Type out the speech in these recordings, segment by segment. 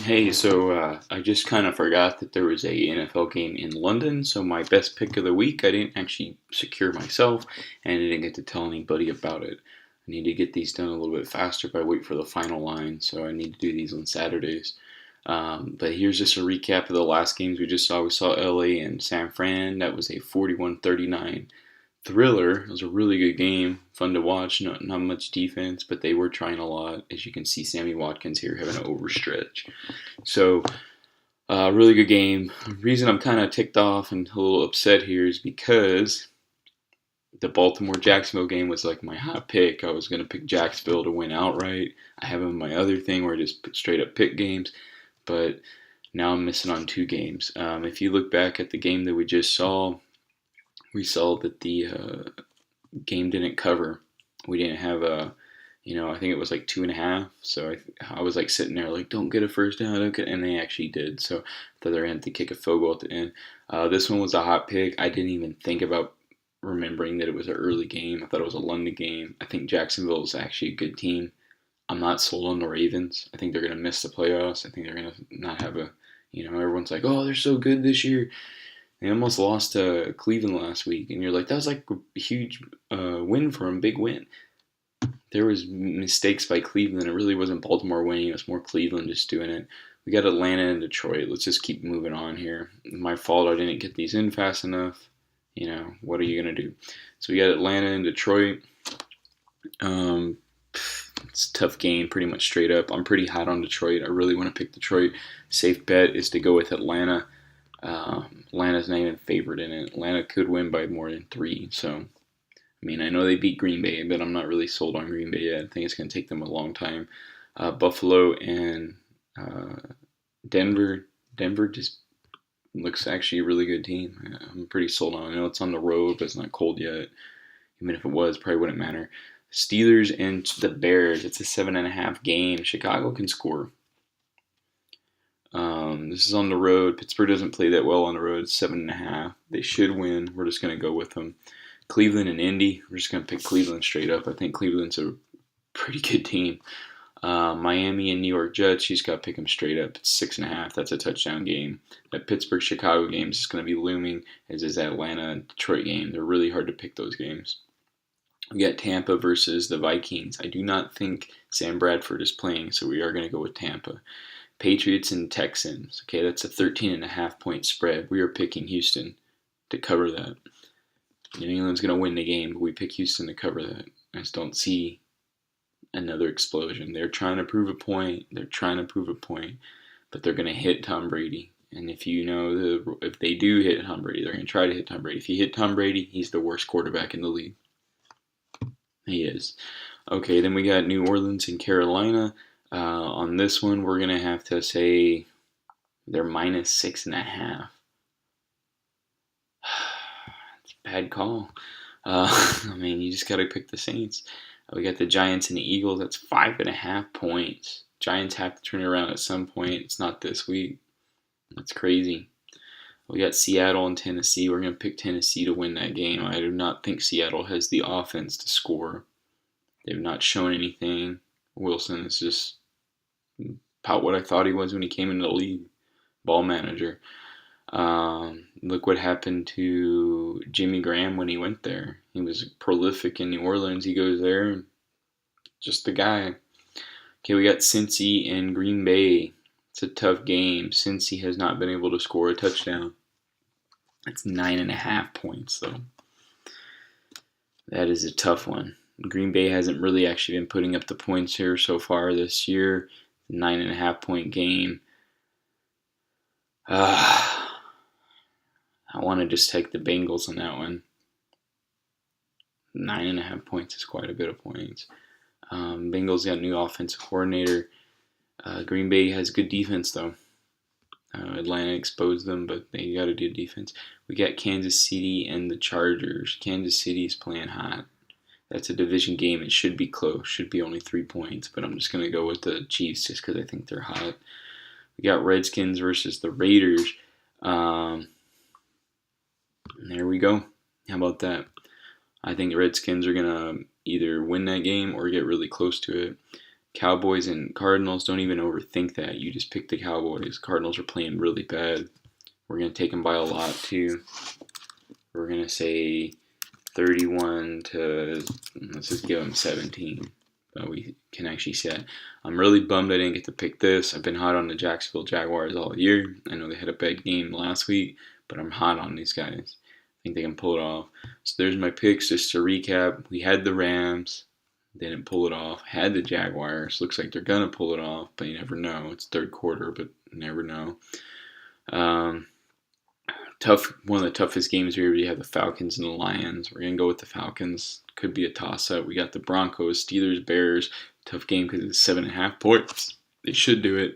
Hey, I just kind of forgot that there was a NFL game in London, so my best pick of the week I didn't actually secure myself, and I didn't get to tell anybody about it. I need to get these done a little bit faster, but I wait for the final line, so I need to do these on Saturdays. But here's just a recap of the last games we just saw. We saw LA and San Fran. That was a 41-39 thriller. It was a really good game, fun to watch. Not much defense, but they were trying a lot. As you can see, Sammy Watkins here having an overstretch. So, really good game. The reason I'm kind of ticked off and a little upset here is because the Baltimore Jacksonville game was like my hot pick. I was going to pick Jacksonville to win outright. I have them in my other thing where I just straight up pick games, but now I'm missing on two games. If you look back at the game that we saw that the game didn't cover. We didn't have I think it was like 2.5. So I was like sitting there like, don't get a first down, and they actually did. So the other end to kick a field goal at the end. This one was a hot pick. I didn't even think about remembering that it was an early game. I thought it was a London game. I think Jacksonville is actually a good team. I'm not sold on the Ravens. I think they're going to miss the playoffs. I think they're going to not have everyone's like, oh, they're so good this year. They almost lost to Cleveland last week, and you're like, that was like a huge win for them, big win. There was mistakes by Cleveland. It really wasn't Baltimore winning. It was more Cleveland just doing it. We got Atlanta and Detroit. Let's just keep moving on here. My fault. I didn't get these in fast enough. What are you gonna do? So we got Atlanta and Detroit. Um, it's a tough game, pretty much straight up. I'm pretty hot on Detroit. I really want to pick Detroit. Safe bet is to go with Atlanta. Atlanta's not even favored in it. Atlanta could win by more than 3. So, I mean, I know they beat Green Bay, but I'm not really sold on Green Bay yet. I think it's going to take them a long time. Buffalo and uh, Denver. Denver just looks actually a really good team. I'm pretty sold on it. I know it's on the road, but it's not cold yet. Even if it was, probably wouldn't matter. Steelers and the Bears. It's a 7.5 game. Chicago can score. This is on the road. Pittsburgh doesn't play that well on the road. It's 7.5. They should win. We're just going to go with them. Cleveland and Indy. We're just going to pick Cleveland straight up. I think Cleveland's a pretty good team. Miami and New York Jets. You just got to pick them straight up. It's 6.5. That's a touchdown game. That Pittsburgh Chicago game is going to be looming, as is that Atlanta and Detroit game. They're really hard to pick those games. We got Tampa versus the Vikings. I do not think Sam Bradford is playing, so we are going to go with Tampa. Patriots and Texans. Okay, that's a 13.5 point spread. We are picking Houston to cover that. New England's going to win the game, but we pick Houston to cover that. I just don't see another explosion. They're trying to prove a point. But they're going to hit Tom Brady. And if they do hit Tom Brady, they're going to try to hit Tom Brady. If you hit Tom Brady, he's the worst quarterback in the league. He is. Okay, then we got New Orleans and Carolina. On this one, we're going to have to say they're minus 6.5. It's a bad call. I mean, you just got to pick the Saints. We got the Giants and the Eagles. That's 5.5 points. Giants have to turn it around at some point. It's not this week. That's crazy. We got Seattle and Tennessee. We're going to pick Tennessee to win that game. I do not think Seattle has the offense to score. They've not shown anything. Wilson is just about what I thought he was when he came into the league. Ball manager. Look what happened to Jimmy Graham when he went there. He was prolific in New Orleans. He goes there, just the guy. Okay, we got Cincy and Green Bay. It's a tough game. Cincy has not been able to score a touchdown. It's 9.5 points, though. That is a tough one. Green Bay hasn't really actually been putting up the points here so far this year. 9.5 point game. I want to just take the Bengals on that one. 9.5 points is quite a bit of points. Bengals got a new offensive coordinator. Green Bay has good defense, though. Atlanta exposed them, but they got to do defense. We got Kansas City and the Chargers. Kansas City's playing hot. That's a division game. It should be close. Should be only 3 points, but I'm just going to go with the Chiefs just because I think they're hot. We got Redskins versus the Raiders. And there we go. How about that? I think the Redskins are going to either win that game or get really close to it. Cowboys and Cardinals, don't even overthink that. You just pick the Cowboys. Cardinals are playing really bad. We're going to take them by a lot, too. We're going to say 31 to, let's just give them 17. We can actually see that. I'm really bummed I didn't get to pick this. I've been hot on the Jacksonville Jaguars all year. I know they had a bad game last week, but I'm hot on these guys. I think they can pull it off. So there's my picks. Just to recap, we had the Rams. Didn't pull it off. Had the Jaguars. Looks like they're going to pull it off, but you never know. It's third quarter, but you never know. One of the toughest games here. We have the Falcons and the Lions. We're going to go with the Falcons. Could be a toss-up. We got the Broncos, Steelers, Bears. Tough game because it's 7.5 points. They should do it.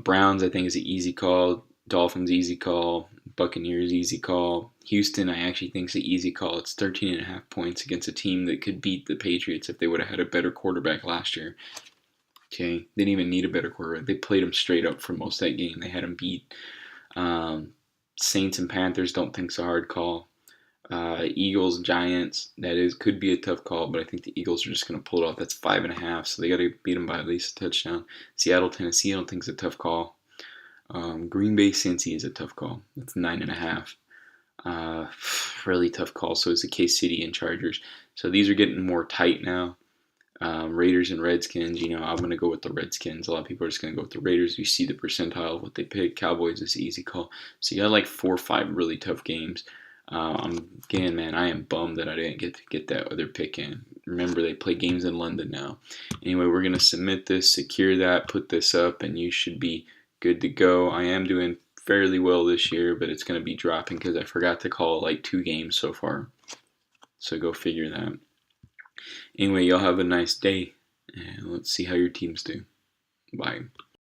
Browns, I think, is an easy call. Dolphins, easy call. Buccaneers, easy call. Houston, I actually think is an easy call. It's 13.5 points against a team that could beat the Patriots if they would have had a better quarterback last year. Okay, they didn't even need a better quarterback. They played them straight up for most of that game. They had them beat. Saints and Panthers, don't think it's a hard call. Eagles, Giants, could be a tough call, but I think the Eagles are just going to pull it off. That's 5.5, so they got to beat them by at least a touchdown. Seattle, Tennessee, I don't think it's a tough call. Green Bay, Cincy is a tough call. That's 9.5. Really tough call. So is the K-City and Chargers. So these are getting more tight now. Raiders and Redskins, I'm going to go with the Redskins. A lot of people are just going to go with the Raiders. You see the percentile of what they pick. Cowboys is an easy call. So you got like 4 or 5 really tough games. I am bummed that I didn't get to get that other pick in. Remember, they play games in London now. Anyway, we're going to submit this, secure that, put this up, and you should be good to go. I am doing fairly well this year, but it's going to be dropping because I forgot to call like 2 games so far. So go figure that. Anyway, y'all have a nice day, and let's see how your teams do. Bye.